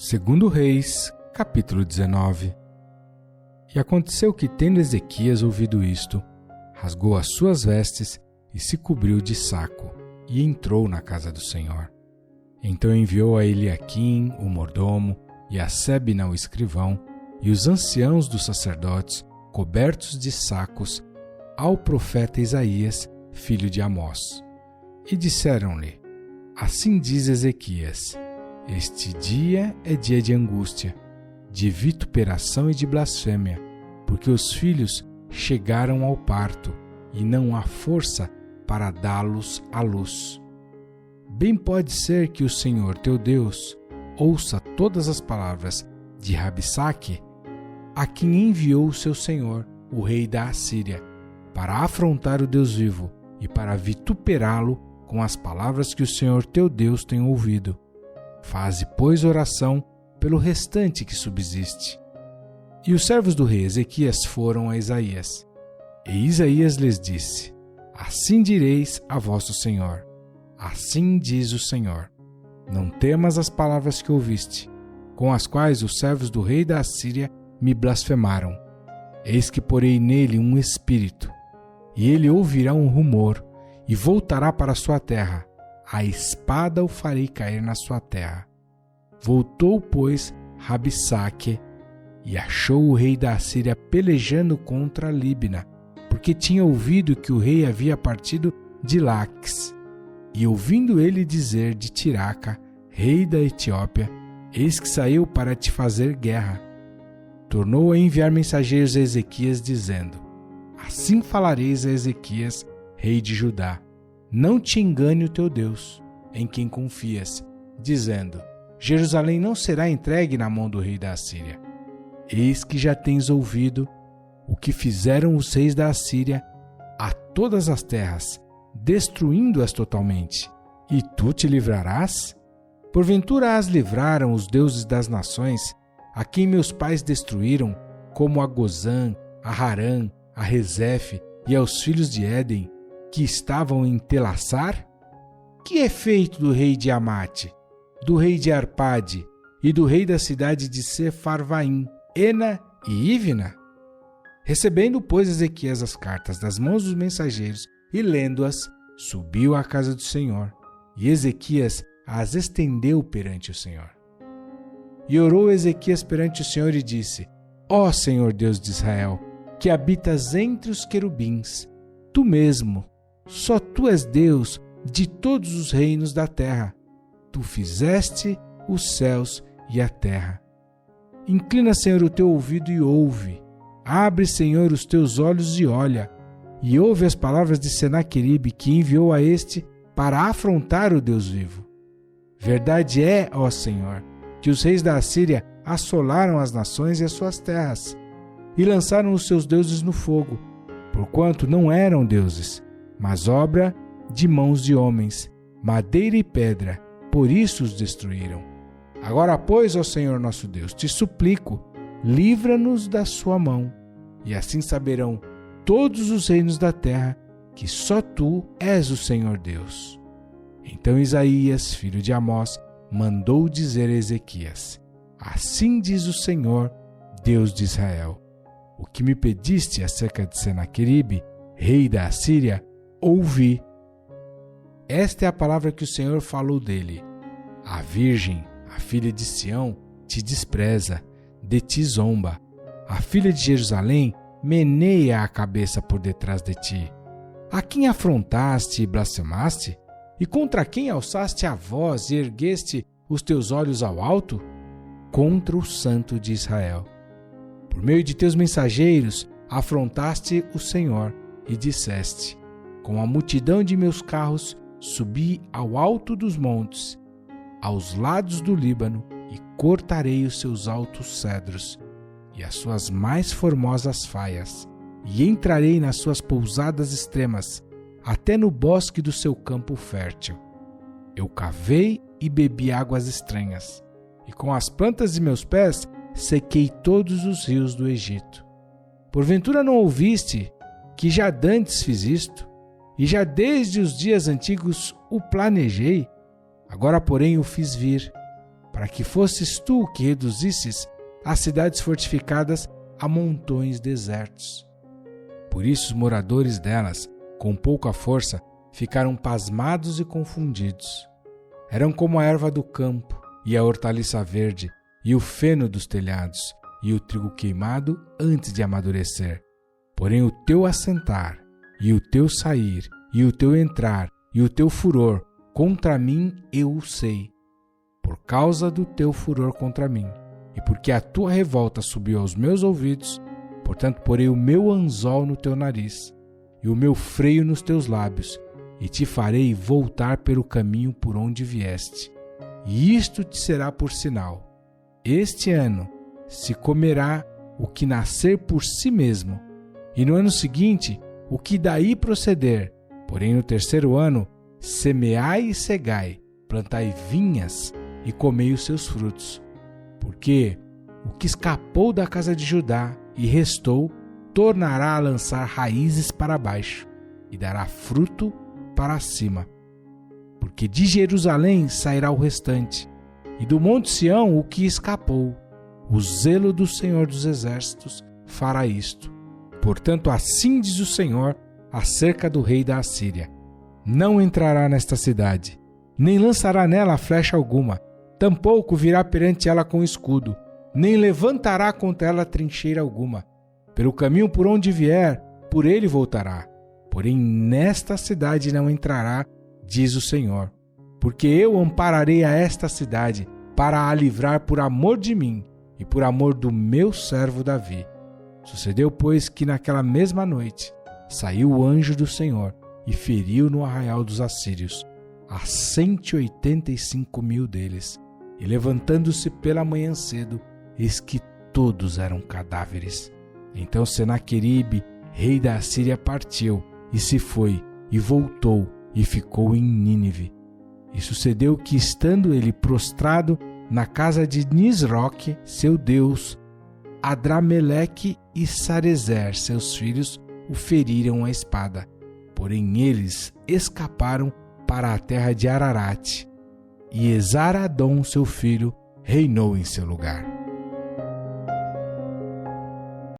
Segundo Reis, capítulo 19. E aconteceu que, tendo Ezequias ouvido isto, rasgou as suas vestes e se cobriu de saco, e entrou na casa do Senhor. Então enviou a Eliaquim, o mordomo, e a Sebna, o escrivão, e os anciãos dos sacerdotes, cobertos de sacos, ao profeta Isaías, filho de Amós. E disseram-lhe: Assim diz Ezequias: Este dia é dia de angústia, de vituperação e de blasfêmia, porque os filhos chegaram ao parto, e não há força para dá-los à luz. Bem pode ser que o Senhor teu Deus ouça todas as palavras de Rabsaque, a quem enviou o seu senhor, o rei da Assíria, para afrontar o Deus vivo e para vituperá-lo com as palavras que o Senhor teu Deus tem ouvido. Faze, pois, oração pelo restante que subsiste. E os servos do rei Ezequias foram a Isaías. E Isaías lhes disse: Assim direis a vosso senhor: Assim diz o Senhor: Não temas as palavras que ouviste, com as quais os servos do rei da Assíria me blasfemaram. Eis que porei nele um espírito, e ele ouvirá um rumor, e voltará para sua terra. A espada o farei cair na sua terra. Voltou, pois, Rabsaque, e achou o rei da Assíria pelejando contra Líbina, porque tinha ouvido que o rei havia partido de Laques. E ouvindo ele dizer de Tiraca, rei da Etiópia: Eis que saiu para te fazer guerra. Tornou a enviar mensageiros a Ezequias, dizendo: Assim falareis a Ezequias, rei de Judá: Não te engane o teu Deus, em quem confias, dizendo: Jerusalém não será entregue na mão do rei da Assíria. Eis que já tens ouvido o que fizeram os reis da Assíria a todas as terras, destruindo-as totalmente. E tu te livrarás? Porventura as livraram os deuses das nações, a quem meus pais destruíram, como a Gozã, a Harã, a Rezefe e aos filhos de Éden, que estavam em Telassar? Que é feito do rei de Amate, do rei de Arpade e do rei da cidade de Sefarvaim, Ena e Ivna? Recebendo, pois, Ezequias as cartas das mãos dos mensageiros e lendo-as, subiu à casa do Senhor, e Ezequias as estendeu perante o Senhor. E orou Ezequias perante o Senhor e disse: Ó Senhor Deus de Israel, que habitas entre os querubins, tu mesmo, só tu és Deus de todos os reinos da terra. Tu fizeste os céus e a terra. Inclina, Senhor, o teu ouvido e ouve. Abre, Senhor, os teus olhos e olha, e ouve as palavras de Senaqueribe, que enviou a este para afrontar o Deus vivo. Verdade é, ó Senhor, que os reis da Assíria assolaram as nações e as suas terras, e lançaram os seus deuses no fogo, porquanto não eram deuses, mas obra de mãos de homens, madeira e pedra, por isso os destruíram. Agora, pois, ó Senhor nosso Deus, te suplico, livra-nos da sua mão, e assim saberão todos os reinos da terra que só tu és o Senhor Deus. Então Isaías, filho de Amós, mandou dizer a Ezequias: Assim diz o Senhor, Deus de Israel: O que me pediste acerca de Senaqueribe, rei da Assíria, ouvi. Esta é a palavra que o Senhor falou dele: A virgem, a filha de Sião, te despreza, de ti zomba. A filha de Jerusalém meneia a cabeça por detrás de ti. A quem afrontaste e blasfemaste? E contra quem alçaste a voz e ergueste os teus olhos ao alto? Contra o Santo de Israel. Por meio de teus mensageiros afrontaste o Senhor e disseste: Com a multidão de meus carros subi ao alto dos montes, aos lados do Líbano, e cortarei os seus altos cedros e as suas mais formosas faias, e entrarei nas suas pousadas extremas, até no bosque do seu campo fértil. Eu cavei e bebi águas estranhas, e com as plantas de meus pés sequei todos os rios do Egito. Porventura não ouviste que já dantes fiz isto, e já desde os dias antigos o planejei? Agora, porém, o fiz vir, para que fosses tu que reduzisses as cidades fortificadas a montões desertos. Por isso os moradores delas, com pouca força, ficaram pasmados e confundidos. Eram como a erva do campo, e a hortaliça verde, e o feno dos telhados, e o trigo queimado antes de amadurecer. Porém o teu assentar, e o teu sair, e o teu entrar, e o teu furor, contra mim eu o sei. Por causa do teu furor contra mim, e porque a tua revolta subiu aos meus ouvidos, portanto porei o meu anzol no teu nariz, e o meu freio nos teus lábios, e te farei voltar pelo caminho por onde vieste. E isto te será por sinal. Este ano se comerá o que nascer por si mesmo, e no ano seguinte o que daí proceder. Porém no terceiro ano semeai e cegai, plantai vinhas e comei os seus frutos. Porque o que escapou da casa de Judá e restou, tornará a lançar raízes para baixo e dará fruto para cima. Porque de Jerusalém sairá o restante, e do monte Sião o que escapou. O zelo do Senhor dos Exércitos fará isto. Portanto, assim diz o Senhor acerca do rei da Assíria: não entrará nesta cidade, nem lançará nela flecha alguma, tampouco virá perante ela com escudo, nem levantará contra ela trincheira alguma. Pelo caminho por onde vier, por ele voltará. Porém, nesta cidade não entrará, diz o Senhor, porque eu ampararei a esta cidade para a livrar por amor de mim e por amor do meu servo Davi. Sucedeu, pois, que naquela mesma noite saiu o anjo do Senhor e feriu no arraial dos assírios a 185.000 deles. E levantando-se pela manhã cedo, eis que todos eram cadáveres. Então Senaqueribe, rei da Assíria, partiu e se foi, e voltou, e ficou em Nínive. E sucedeu que, estando ele prostrado na casa de Nisroque, seu deus, Adrameleque e Sarezer, seus filhos, o feriram à espada. Porém eles escaparam para a terra de Ararate, e Esaradom, seu filho, reinou em seu lugar.